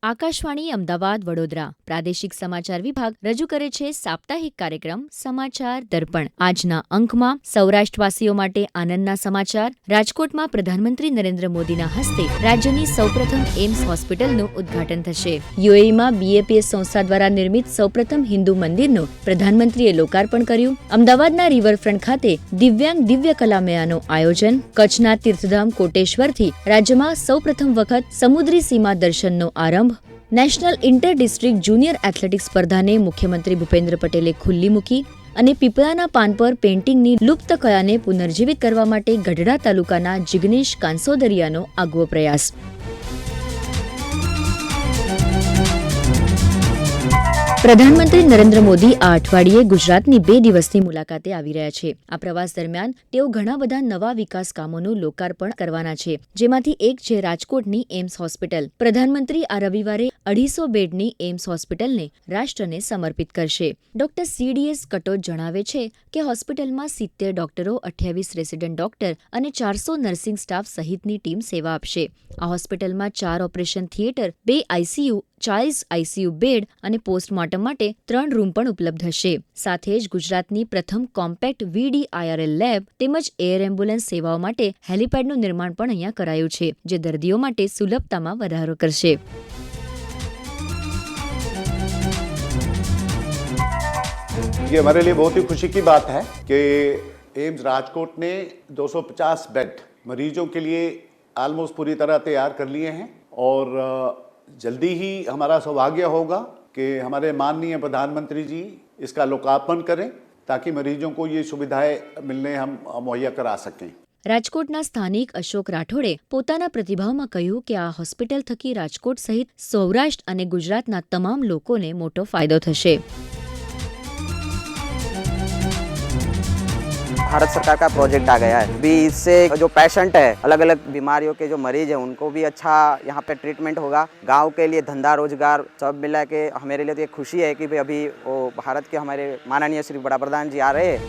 આકાશવાણી અમદાવાદ વડોદરા પ્રાદેશિક સમાચાર વિભાગ રજૂ કરે છે સાપ્તાહિક કાર્યક્રમ સમાચાર દર્પણ. આજના અંકમાં સૌરાષ્ટ્રવાસીઓ માટે આનંદના સમાચાર. રાજકોટમાં પ્રધાનમંત્રી નરેન્દ્ર મોદીના હસ્તે રાજ્યની સૌપ્રથમ એમ્સ હોસ્પિટલનું ઉદ્ઘાટન થશે. યુએઈમાં બીએપીએસ સંસ્થા દ્વારા નિર્મિત સૌપ્રથમ હિન્દુ મંદિરનું પ્રધાનમંત્રીએ લોકાર્પણ કર્યું. અમદાવાદના રિવરફ્રન્ટ ખાતે દિવ્યાંગ દિવ્ય કલા મેળાનું આયોજન. કચ્છના તીર્થધામ કોટેશ્વરથી રાજ્યમાં સૌપ્રથમ વખત સમુદ્રી સીમા દર્શનનો આરંભ. National inter district junior athletics સ્પર્ધાને મુખ્યમંત્રી ભૂપેન્દ્ર પટેલે ખુલ્લી મૂકી અને પીપળાના પાન પર પેઇન્ટિંગની લુપ્ત કળાને પુનર્જીવિત કરવા માટે ગઢડા તાલુકાના જિગ્નેશ કાંસોદરિયાનો આગવો પ્રયાસ. પ્રધાનમંત્રી નરેન્દ્ર મોદી આ અઠવાડિયે ગુજરાતની 2 દિવસની મુલાકાતે આવી રહ્યા છે. આ પ્રવાસ દરમિયાન તેઓ ઘણા બધા નવા વિકાસ કામોનું લોકાર્પણ કરવાના છે, જેમાંથી એક છે રાજકોટની એમ્સ હોસ્પિટલ. પ્રધાનમંત્રી આ રવિવારે 250 બેડની એમ્સ હોસ્પિટલને રાષ્ટ્રને સમર્પિત કરશે. ડોક્ટર CDS કટોચ જણાવે છે કે હોસ્પિટલમાં 70 ડોક્ટરો, 28 રેસિડેન્ટ ડોક્ટર અને 400 નર્સિંગ સ્ટાફ સહિતની ટીમ સેવા આપશે. આ હોસ્પિટલમાં 4 operation theatre, 2 ICU, 40 ICU bed અને પોસ્ટમોર્ટમ માટે 3 રૂમ પણ ઉપલબ્ધ હશે. સાથે જ ગુજરાતની પ્રથમ કોમ્પેક્ટ VDIRL લેબ તેમજ એર એમ્બ્યુલન્સ સેવાઓ માટે હેલિપેડનું નિર્માણ પણ અહીંયા કરાયું છે, જે દર્દીઓ માટે સુલભતામાં વધારો કરશે. ये हमारे लिए बहुत ही खुशी की बात है कि एम्स राजकोट ने 250 बेड मरीजों के लिए ऑलमोस्ट पूरी तरह तैयार कर लिए हैं और जल्दी ही हमारा सौभाग्य होगा कि हमारे माननीय प्रधानमंत्री जी इसका लोकार्पण करें ताकि मरीजों को ये सुविधाएं मिलने हम मुहैया करा सकें. રાજકોટના સ્થાનિક અશોક રાઠોડે પોતાના પ્રતિભાવમાં કહ્યું કે આ હોસ્પિટલ થકી રાજકોટ સહિત સૌરાષ્ટ્ર અને ગુજરાતના તમામ લોકોને મોટો ફાયદો થશે. भारत सरकार का प्रोजेक्ट आ गया है, भी इससे जो पेशेंट है, अलग अलग बीमारियों के जो मरीज हैं, उनको भी अच्छा यहाँ पे ट्रीटमेंट होगा. गांव के लिए धंधा रोजगार सब मिला के हमारे लिए तो ये खुशी है कि भाई अभी वो भारत के हमारे माननीय श्री बड़ा प्रधान जी आ रहे हैं.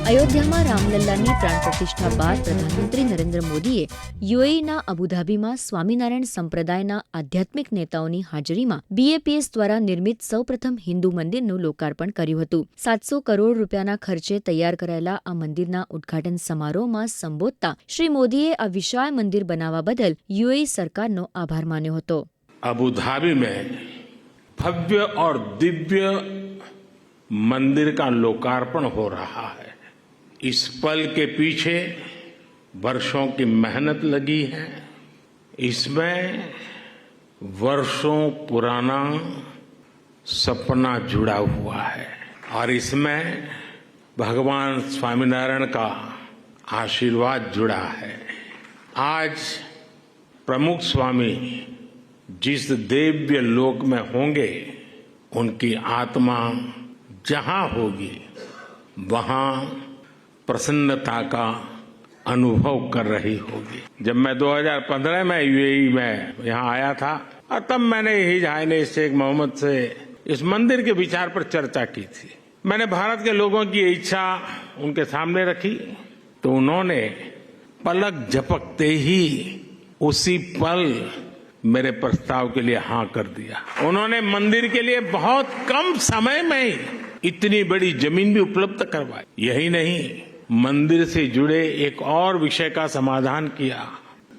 અયોધ્યામાં રામલલ્લાની પ્રાણ પ્રતિષ્ઠા બાદ પ્રધાનમંત્રી નરેન્દ્ર મોદીએ યુએઈના અબુધાબીમાં સ્વામિનારાયણ સંપ્રદાયના આધ્યાત્મિક નેતાઓની હાજરીમાં BAPS દ્વારા નિર્મિત સૌપ્રથમ હિન્દુ મંદિરનું લોકાર્પણ કર્યું હતું. 700 કરોડ રૂપિયાના ખર્ચે તૈયાર કરાયેલા આ મંદિરના ઉદ્ઘાટન સમારોહમાં સંબોધતા શ્રી મોદીએ આ વિશાળ મંદિર બનાવવા બદલ યુએઈ સરકારનો આભાર માન્યો હતો. अबुधाबी में भव्य और दिव्य मंदिर का लोकार्पण हो रहा है. इस पल के पीछे वर्षों की मेहनत लगी है. इसमें वर्षों पुराना सपना जुड़ा हुआ है और इसमें भगवान स्वामीनारायण का आशीर्वाद जुड़ा है. आज प्रमुख स्वामी जिस दिव्य लोक में होंगे, उनकी आत्मा जहां होगी वहां प्रसन्नता का अनुभव कर रही होगी. जब मैं 2015 में UAE में यहाँ आया था और तब मैंने हिज हाइनेस शेख मोहम्मद से इस मंदिर के विचार पर चर्चा की थी. मैंने भारत के लोगों की इच्छा उनके सामने रखी तो उन्होंने पलक झपकते ही उसी पल मेरे प्रस्ताव के लिए हाँ कर दिया. उन्होंने मंदिर के लिए बहुत कम समय में इतनी बड़ी जमीन भी उपलब्ध करवाई. यही नहीं, मंदिर से जुड़े एक और विषय का समाधान किया.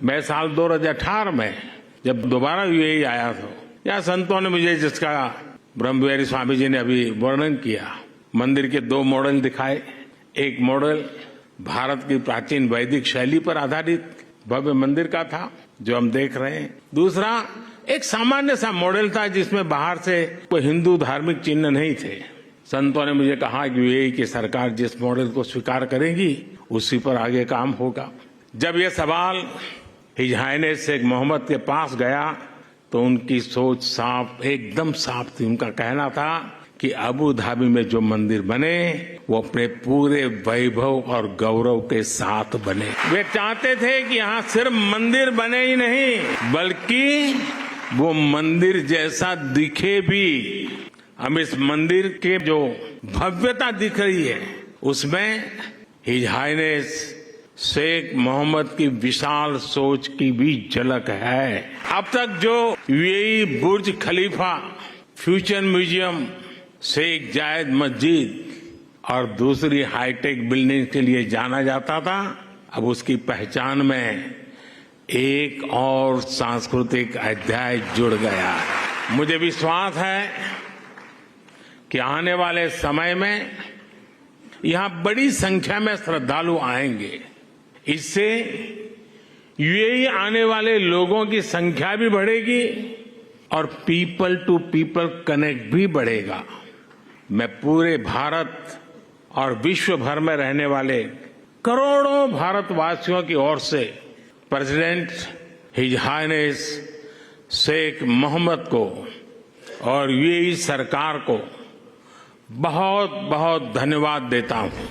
मैं साल 2018 में जब दोबारा UAE आया था, या संतों ने मुझे जिसका ब्रह्मविहारी स्वामी जी ने अभी वर्णन किया, मंदिर के 2 मॉडल दिखाए. एक मॉडल भारत की प्राचीन वैदिक शैली पर आधारित भव्य मंदिर का था जो हम देख रहे हैं. दूसरा एक सामान्य सा मॉडल था जिसमें बाहर से कोई हिंदू धार्मिक चिन्ह नहीं थे. संतों ने मुझे कहा कि UAE की सरकार जिस मॉडल को स्वीकार करेगी उसी पर आगे काम होगा. जब ये सवाल हिज हाइनेस शेख मोहम्मद के पास गया तो उनकी सोच साफ, एकदम साफ थी. उनका कहना था कि अबू धाबी में जो मंदिर बने वो अपने पूरे वैभव और गौरव के साथ बने. वे चाहते थे कि यहाँ सिर्फ मंदिर बने ही नहीं, बल्कि वो मंदिर जैसा दिखे भी. हम इस मंदिर के जो भव्यता दिख रही है उसमें हिज हाइनेस शेख मोहम्मद की विशाल सोच की भी झलक है। अब तक जो यूएई बुर्ज खलीफा, फ्यूचर म्यूजियम, शेख जायद मस्जिद और दूसरी हाईटेक बिल्डिंग के लिए जाना जाता था, अब उसकी पहचान में एक और सांस्कृतिक अध्याय जुड़ गया है। मुझे विश्वास है कि आने वाले समय में यहां बड़ी संख्या में श्रद्धालु आएंगे। इससे यूएई आने वाले लोगों की संख्या भी बढ़ेगी और पीपल टू पीपल कनेक्ट भी बढ़ेगा। मैं पूरे भारत और विश्व भर में रहने वाले करोड़ों भारतवासियों की ओर से president his highness Sheikh Mohammed को और यूएई सरकार को बहुत बहुत धन्यवाद देता हूं।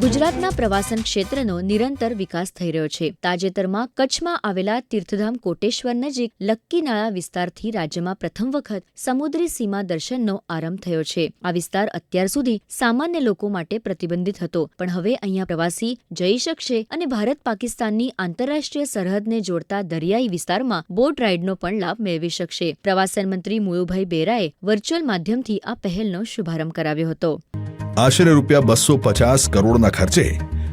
ગુજરાતના પ્રવાસન ક્ષેત્રનો નિરંતર વિકાસ થઈ રહ્યો છે. તાજેતરમાં કચ્છમાં આવેલા તીર્થધામ કોટેશ્વર નજીક લક્કીનાળા વિસ્તારથી રાજ્યમાં પ્રથમ વખત સમુદ્રી સીમા દર્શનનો આરંભ થયો છે. આ વિસ્તાર અત્યાર સુધી સામાન્ય લોકો માટે પ્રતિબંધિત હતો, પણ હવે અહીંયા પ્રવાસી જઈ શકશે અને ભારત પાકિસ્તાનની આંતરરાષ્ટ્રીય સરહદને જોડતા દરિયાઈ વિસ્તારમાં બોટ રાઇડનો પણ લાભ મેળવી શકશે. પ્રવાસન મંત્રી મુળુભાઈ બેરાએ વર્ચ્યુઅલ માધ્યમથી આ પહેલનો શુભારંભ કરાવ્યો હતો. આશરે રૂપિયા 250 કરોડના ખર્ચે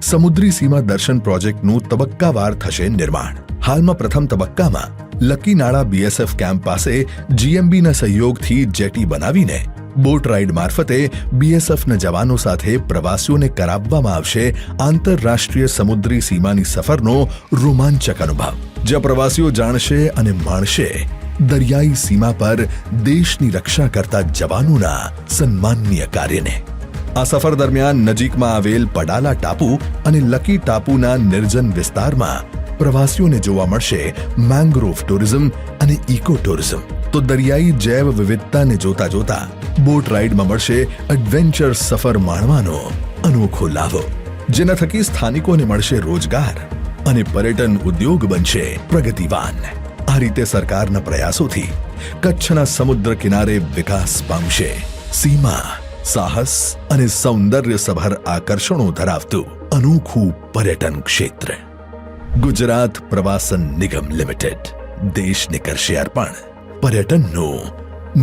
સમુદ્રી સીમા દર્શન પ્રોજેક્ટનું તબક્કાવાર થશે નિર્માણ. હાલમાં પ્રથમ તબક્કામાં લક્કીનાળા બીએસએફ કેમ્પ પાસે જીએમબીના સહયોગથી જેટી બનાવીને બોટ રાઇડ મારફતે બીએસએફના જવાનો સાથે પ્રવાસીઓને કરાવવામાં આવશે આંતરરાષ્ટ્રીય સમુદ્રી સીમાની સફરનો રોમાંચક અનુભવ, જ્યાં પ્રવાસીઓ જાણશે અને માણશે દરિયાઈ સીમા પર દેશની રક્ષા કરતા જવાનોના સન્માનનીય કાર્યને. આ સફર દરમિયાન નજીકમાં આવેલ પડાલા ટાપુ અને લકી ટાપુના નિર્જન વિસ્તારમાં પ્રવાસીઓને જોવા મળશે મેંગ્રોવ ટુરિઝમ અને ઇકો ટુરિઝમ. તો દરિયાઈ જૈવ વિવિધતાને જોતા જોતા બોટ રાઇડમાં મળશે એડવેન્ચર સફર માણવાનો અનોખો લાભો, જેના થકી સ્થાનિકોને મળશે રોજગાર અને પર્યટન ઉદ્યોગ બનશે પ્રગતિવાન. આ રીતે સરકારના પ્રયાસોથી કચ્છના સમુદ્ર કિનારે વિકાસ પામશે સીમા, સાહસ અને સૌંદર્યસભર આકર્ષણો ધરાવતું અનોખું પર્યટન ક્ષેત્ર. ગુજરાત પ્રવાસન નિગમ લિમિટેડ દેશને કરશે અર્પણ પર્યટનનું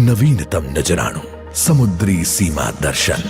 નવીનતમ નજરાણું, સમુદ્રી સીમા દર્શન.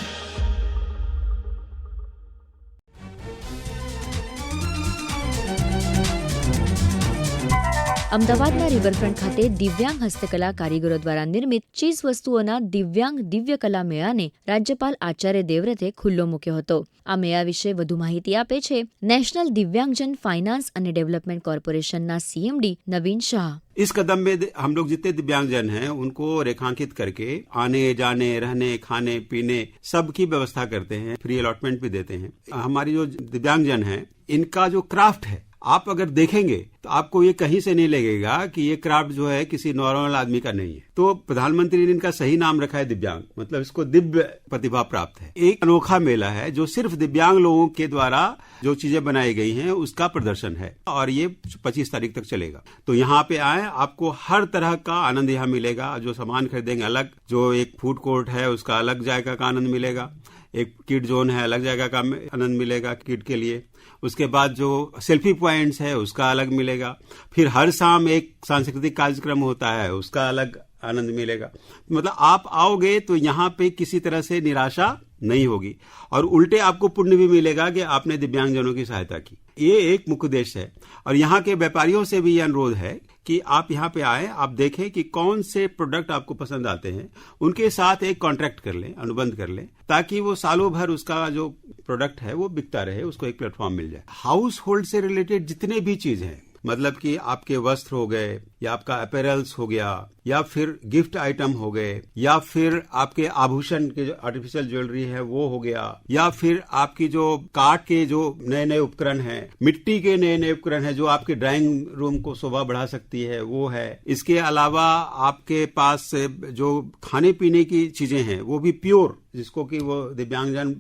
અમદાવાદના રિવરફ્રન્ટ ખાતે દિવ્યાંગ હસ્તકલા કારીગરો દ્વારા નિર્મિત ચીજ વસ્તુઓના દિવ્યાંગ દિવ્ય કલા મેળાને રાજ્યપાલ આચાર્ય દેવવ્રતે ખુલ્લો મૂક્યો હતો. આ મેળા વિશે વધુ માહિતી આપે છે નેશનલ દિવ્યાંગજન फाइनेंस एंड डेवलपमेंट कॉर्पोरेशनના सीएमडी नवीन शाह. इस कदम में हम लोग जितने दिव्यांगजन हैं उनको रेखांकित करके आने जाने रहने खाने पीने सब की व्यवस्था करते हैं, फ्री अलॉटमेंट भी देते हैं. हमारी जो दिव्यांगजन हैं इनका जो क्राफ्ट है आप अगर देखेंगे तो आपको ये कहीं से नहीं लगेगा कि ये क्राफ्ट जो है किसी नॉर्मल आदमी का नहीं है. तो प्रधानमंत्री ने इनका सही नाम रखा है दिव्यांग, मतलब इसको दिव्य प्रतिभा प्राप्त है. एक अनोखा मेला है जो सिर्फ दिव्यांग लोगों के द्वारा जो चीजें बनाई गई हैं उसका प्रदर्शन है और ये 25 तारीख तक चलेगा. तो यहाँ पे आए, आपको हर तरह का आनंद यहाँ मिलेगा. जो सामान खरीदेंगे अलग, जो एक फूड कोर्ट है उसका अलग जायका का आनंद मिलेगा, एक किड जोन है अलग जगह का आनंद मिलेगा किड के लिए, उसके बाद जो सेल्फी पॉइंट्स है उसका अलग मिलेगा, फिर हर शाम एक सांस्कृतिक कार्यक्रम होता है उसका अलग आनंद मिलेगा. मतलब आप आओगे तो यहाँ पे किसी तरह से निराशा नहीं होगी और उल्टे आपको पुण्य भी मिलेगा कि आपने दिव्यांगजनों की सहायता की. ये एक मुख्य उद्देश्य है. और यहाँ के व्यापारियों से भी ये अनुरोध है कि आप यहाँ पे आए, आप देखें कि कौन से प्रोडक्ट आपको पसंद आते हैं, उनके साथ एक कॉन्ट्रैक्ट कर लें, अनुबंध कर लें, ताकि वो सालों भर उसका जो प्रोडक्ट है वो बिकता रहे, उसको एक प्लेटफॉर्म मिल जाए. हाउस होल्ड से रिलेटेड जितने भी चीज हैं, मतलब कि आपके वस्त्र हो गए या आपका अपैरल्स हो गया या फिर गिफ्ट आइटम हो गए या फिर आपके आभूषण के जो आर्टिफिशियल ज्वेलरी है वो हो गया या फिर आपकी जो काठ के जो नए नए उपकरण हैं, मिट्टी के नए नए उपकरण हैं जो आपके ड्राइंग रूम को शोभा बढ़ा सकती है वो है. इसके अलावा आपके पास जो खाने पीने की चीजें हैं वो भी प्योर, जिसको कि वो दिव्यांगजन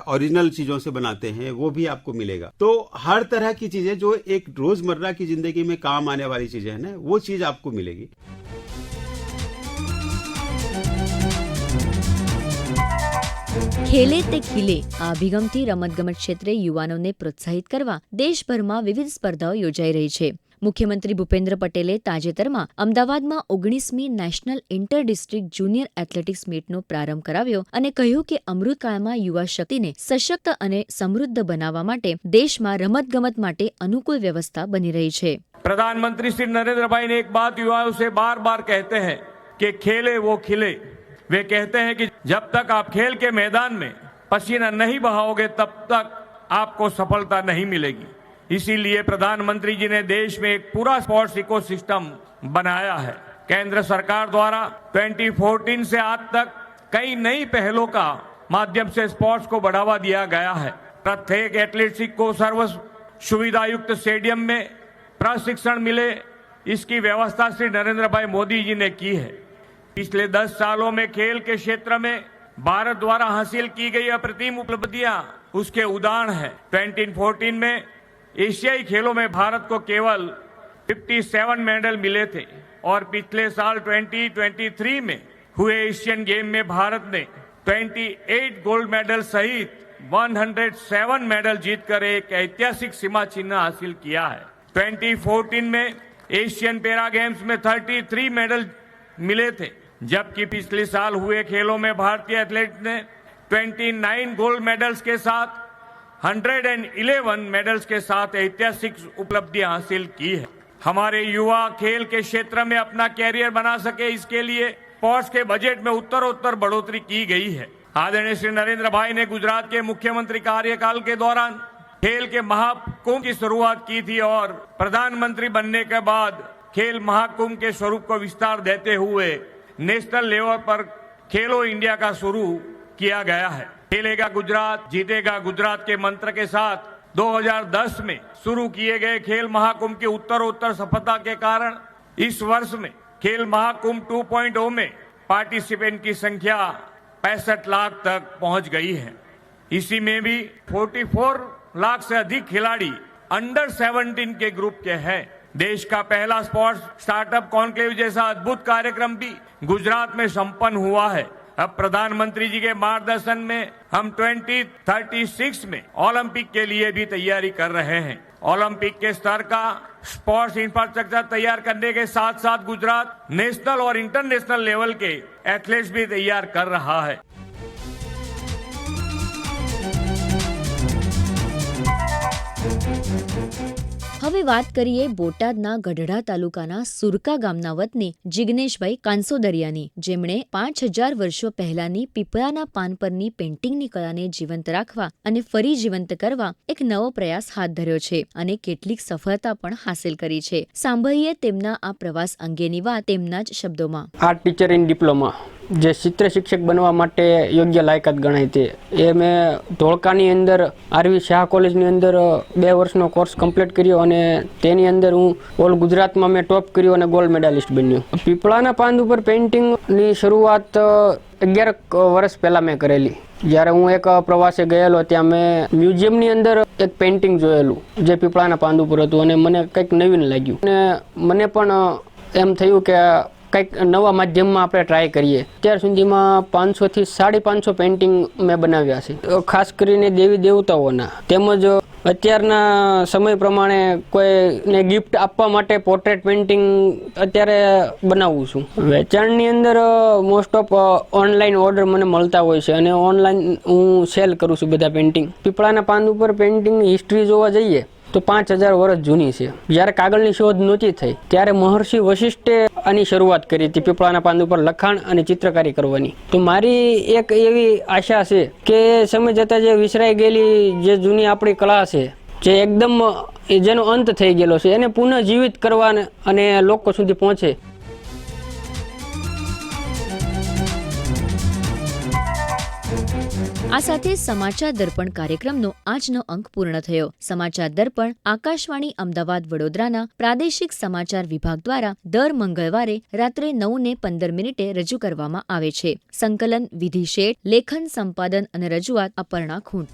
ओरिजिनल चीजों से बनाते हैं, वो भी आपको मिलेगा. तो हर तरह की चीजें जो एक रोजमर्रा की जिंदगी में काम आने वाली चीजें हैं ना, वो चीज आपको मिलेगी. ખેલે તે ખીલે આ અભિગમથી રમતગમત ક્ષેત્રે યુવાનોને પ્રોત્સાહિત કરવા દેશભરમાં વિવિધ સ્પર્ધાઓ યોજાઈ રહી છે. મુખ્યમંત્રી ભૂપેન્દ્ર પટેલે તાજેતરમાં અમદાવાદમાં 19મી national inter district junior athletics મીટનો પ્રારંભ કરાવ્યો અને કહ્યું કે અમૃતકાળમાં યુવા શક્તિને સશક્ત અને સમૃદ્ધ બનાવવા માટે દેશમાં રમતગમત માટે અનુકૂળ વ્યવસ્થા બની રહી છે. प्रधानमंत्री श्री नरेंद्र भाई ने एक बात युवाओं से बार बार कहते हैं कि खेले वो खिले. वे कहते हैं कि जब तक आप खेल के मैदान में पसीना नहीं बहाओगे तब तक आपको सफलता नहीं मिलेगी. इसीलिए प्रधानमंत्री जी ने देश में एक पूरा स्पोर्ट्स इकोसिस्टम बनाया है. केंद्र सरकार द्वारा 2014 से आज तक कई नई पहलों का माध्यम से स्पोर्ट्स को बढ़ावा दिया गया है. प्रत्येक एथलेटिक्स को सर्व सुविधा युक्त स्टेडियम में प्रशिक्षण मिले, इसकी व्यवस्था श्री नरेंद्र भाई मोदी जी ने की है. पिछले 10 सालों में खेल के क्षेत्र में भारत द्वारा हासिल की गई अप्रतिम उपलब्धियां उसके उदाहरण है. 2014 में एशियाई खेलों में भारत को केवल 57 मेडल मिले थे और पिछले साल 2023 में हुए एशियन गेम में भारत ने 28 गोल्ड मेडल सहित 107 मेडल जीतकर एक ऐतिहासिक सीमा चिन्ह हासिल किया है. 2014 में एशियन पैरा गेम्स में 33 मेडल मिले थे, जबकि पिछले साल हुए खेलों में भारतीय एथलीट ने 29 गोल्ड मेडल्स के साथ 111 मेडल्स के साथ ऐतिहासिक उपलब्धियां हासिल की है. हमारे युवा खेल के क्षेत्र में अपना कैरियर बना सके, इसके लिए स्पोर्ट्स के बजट में उत्तरोत्तर बढ़ोतरी की गई है. आदरणीय श्री नरेंद्र भाई ने गुजरात के मुख्यमंत्री कार्यकाल के दौरान खेल के महाकुंभ की शुरुआत की थी और प्रधानमंत्री बनने के बाद खेल महाकुंभ के स्वरूप को विस्तार देते हुए नेशनल लेवल पर खेलो इंडिया का शुरू किया गया है. खेलेगा गुजरात जीतेगा गुजरात के मंत्र के साथ 2010 में शुरू किए गए खेल महाकुंभ की उत्तरोत्तर सफलता के कारण इस वर्ष में खेल महाकुंभ 2.0 में पार्टिसिपेंट की संख्या 65 लाख तक पहुंच गई है. इसी में भी 44 लाख से अधिक खिलाड़ी अंडर 17 के ग्रुप के हैं. देश का पहला स्पोर्ट्स स्टार्टअप कॉन्क्लेव जैसा अद्भुत कार्यक्रम भी गुजरात में संपन्न हुआ है. अब प्रधानमंत्री जी के मार्गदर्शन में हम 2036 में ओलंपिक के लिए भी तैयारी कर रहे हैं. ओलंपिक के स्तर का स्पोर्ट्स इंफ्रास्ट्रक्चर तैयार करने के साथ साथ गुजरात नेशनल और इंटरनेशनल लेवल के एथलीट्स भी तैयार कर रहा है. હવે વાત કરીએ બોટાદના ગઢડા તાલુકાના સુરકા ગામના વતની જિગ્નેશભાઈ કાંસોદરિયાની, જેમણે 5000 વર્ષો પહેલાની પીપળાના પાન પરની પેઇન્ટિંગની કળાને જીવંત રાખવા અને ફરી જીવંત કરવા એક નવો પ્રયાસ હાથ ધર્યો છે અને કેટલીક સફળતા પણ હાંસલ કરી છે. સાંભળીએ તેમના આ પ્રવાસ અંગેની વાત તેમના જ શબ્દોમાં. આર્ટ ટીચર ઇન ડિપ્લોમા, જે ચિત્ર શિક્ષક બનવા માટે યોગ્ય લાયકાત ગણાય તે, એ મેં ધોળકાની અંદર આરવી શાહ કોલેજની અંદર 2 વર્ષનો કોર્સ કમ્પ્લીટ કર્યો અને તેની અંદર હું ઓલ ગુજરાતમાં મેં ટોપ કર્યો અને ગોલ્ડ મેડાલિસ્ટ બન્યો. પીપળાના પાન ઉપર પેઇન્ટિંગની શરૂઆત 11 વર્ષ પહેલાં મેં કરેલી. જ્યારે હું એક પ્રવાસે ગયેલો, ત્યાં મેં મ્યુઝિયમની અંદર એક પેઇન્ટિંગ જોયેલું જે પીપળાના પાન ઉપર હતું અને મને કંઈક નવીન લાગ્યું અને મને પણ એમ થયું કે કંઈક નવા માધ્યમમાં આપણે ટ્રાય કરીએ. અત્યાર સુધીમાં 500 થી 550 પેઇન્ટિંગ મેં બનાવ્યા છે, ખાસ કરીને દેવી દેવતાઓના, તેમજ અત્યારના સમય પ્રમાણે કોઈને ગિફ્ટ આપવા માટે પોર્ટ્રેટ પેઇન્ટિંગ અત્યારે બનાવું છું. વેચાણની અંદર મોસ્ટ ઓફ ઓનલાઈન ઓર્ડર મને મળતા હોય છે અને ઓનલાઈન હું સેલ કરું છું બધા પેઇન્ટિંગ. પીપળાના પાન ઉપર પેઇન્ટિંગની હિસ્ટ્રી જોવા જઈએ તો 5000 વર્ષ જૂની છે. જ્યારે કાગળની શોધ નહોતી થઈ ત્યારે મહર્ષિ વશિષ્ઠે આની શરૂઆત કરી હતી પીપળાના પાન ઉપર લખાણ અને ચિત્રકારી કરવાની. તો મારી એક એવી આશા છે કે સમય જતાં જે વિસરાઈ ગયેલી જે જૂની આપણી કળા છે, જે એકદમ જેનો અંત થઈ ગયેલો છે, એને પુનઃજીવિત કરવા અને લોકો સુધી પહોંચે. આ સાથે સમાચાર દર્પણ કાર્યક્રમનો આજનો અંક પૂર્ણ થયો. સમાચાર દર્પણ આકાશવાણી અમદાવાદ વડોદરાના પ્રાદેશિક સમાચાર વિભાગ દ્વારા દર મંગળવારે રાત્રે 9:15 રજૂ કરવામાં આવે છે. સંકલન વિધિ શેઠ, લેખન, સંપાદન અને રજૂઆત અપર્ણા ખૂંટ.